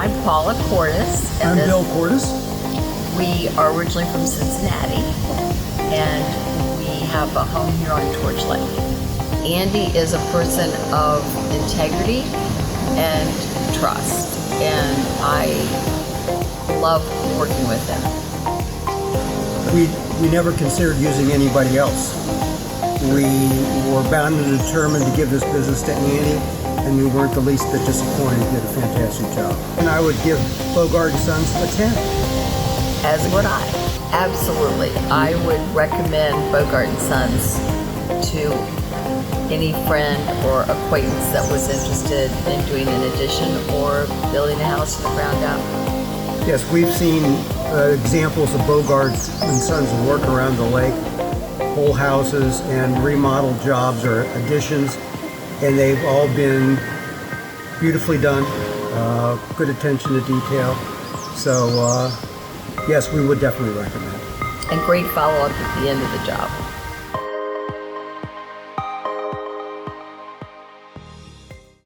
I'm Paula Cordes. I'm Bill Cordes. We are originally from Cincinnati, and we have a home here on Torch Lake. Andy is a person of integrity and trust, and I love working with him. We never considered using anybody else. We were bound and determined to give this business to Andy, and we weren't the least bit disappointed. He did a fantastic job. And I would give Bogard and Sons a 10. As would I. Absolutely. I would recommend Bogard and Sons to any friend or acquaintance that was interested in doing an addition or building a house from the ground up. Yes, we've seen examples of Bogard and Sons work around the lake, whole houses and remodel jobs or additions, and they've all been beautifully done, good attention to detail. So yes, we would definitely recommend. And great follow-up at the end of the job.